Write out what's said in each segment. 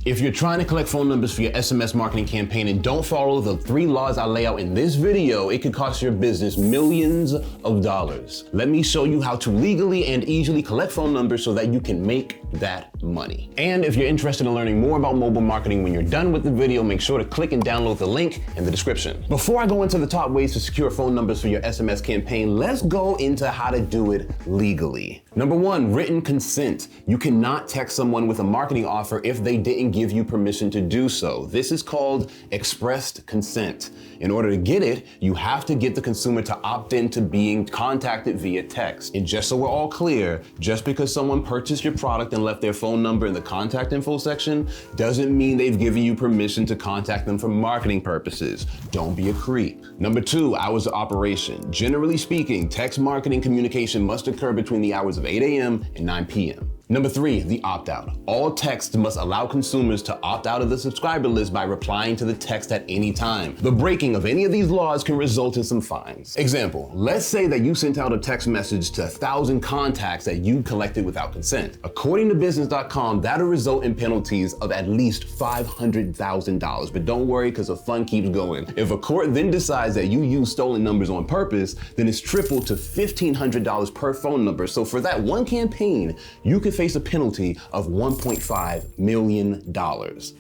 If you're trying to collect phone numbers for your SMS marketing campaign and don't follow the 3 laws I lay out in this video, it could cost your business millions of dollars. Let me show you how to legally and easily collect phone numbers so that you can make that money. And if you're interested in learning more about mobile marketing when you're done with the video, make sure to click and download the link in the description. Before I go into the top ways to secure phone numbers for your SMS campaign, let's go into how to do it legally. Number 1, written consent. You cannot text someone with a marketing offer if they didn't give you permission to do so. This is called expressed consent. In order to get it, you have to get the consumer to opt in to being contacted via text. And just so we're all clear, just because someone purchased your product and left their phone number in the contact info section doesn't mean they've given you permission to contact them for marketing purposes. Don't be a creep. Number 2, hours of operation. Generally speaking, text marketing communication must occur between the hours of 8 a.m. and 9 p.m. Number 3, the opt-out. All texts must allow consumers to opt out of the subscriber list by replying to the text at any time. The breaking of any of these laws can result in some fines. Example, let's say that you sent out a text message to 1,000 contacts that you collected without consent. According to business.com, that'll result in penalties of at least $500,000. But don't worry, because the fun keeps going. If a court then decides that you used stolen numbers on purpose, then it's tripled to $1,500 per phone number. So for that one campaign, you could face a penalty of $1.5 million.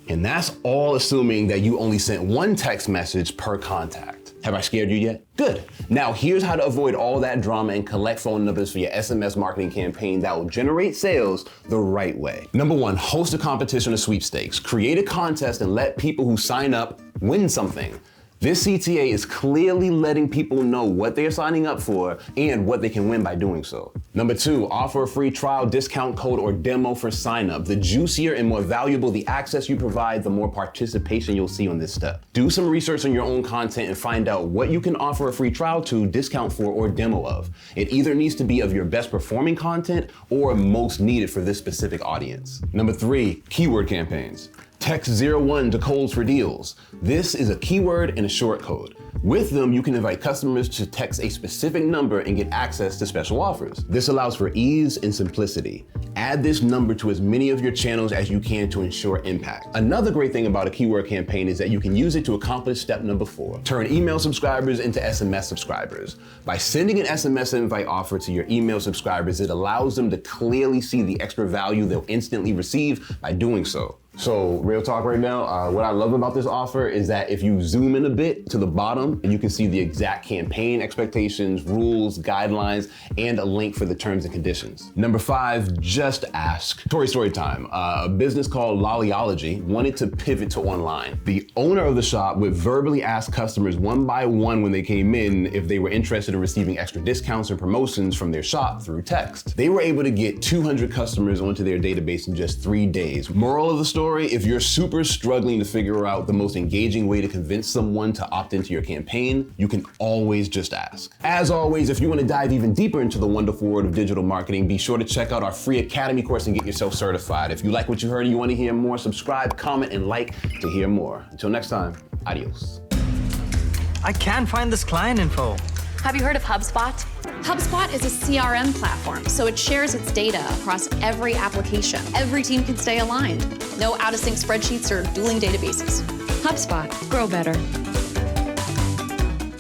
And that's all assuming that you only sent one text message per contact. Have I scared you yet? Good. Now here's how to avoid all that drama and collect phone numbers for your SMS marketing campaign that will generate sales the right way. Number 1, host a competition or sweepstakes. Create a contest and let people who sign up win something. This CTA is clearly letting people know what they're signing up for and what they can win by doing so. Number 2, offer a free trial, discount code, or demo for sign up. The juicier and more valuable the access you provide, the more participation you'll see on this step. Do some research on your own content and find out what you can offer a free trial to, discount for, or demo of. It either needs to be of your best performing content or most needed for this specific audience. Number 3, keyword campaigns. Text 01 to codes for deals. This is a keyword and a short code. With them, you can invite customers to text a specific number and get access to special offers. This allows for ease and simplicity. Add this number to as many of your channels as you can to ensure impact. Another great thing about a keyword campaign is that you can use it to accomplish step number 4. Turn email subscribers into SMS subscribers. By sending an SMS invite offer to your email subscribers, it allows them to clearly see the extra value they'll instantly receive by doing so. So real talk right now, what I love about this offer is that if you zoom in a bit to the bottom, you can see the exact campaign expectations, rules, guidelines, and a link for the terms and conditions. Number 5, just ask. Story time. A business called Lollyology wanted to pivot to online. The owner of the shop would verbally ask customers one by one when they came in if they were interested in receiving extra discounts or promotions from their shop through text. They were able to get 200 customers onto their database in just 3 days. Moral of the story, if you're super struggling to figure out the most engaging way to convince someone to opt into your campaign, you can always just ask. As always, if you want to dive even deeper into the wonderful world of digital marketing, be sure to check out our free Academy course and get yourself certified. If you like what you heard and you want to hear more, subscribe, comment, and like to hear more. Until next time, adios. I can't find this client info. Have you heard of HubSpot? HubSpot is a CRM platform, so it shares its data across every application. Every team can stay aligned. No out-of-sync spreadsheets or dueling databases. HubSpot. Grow better.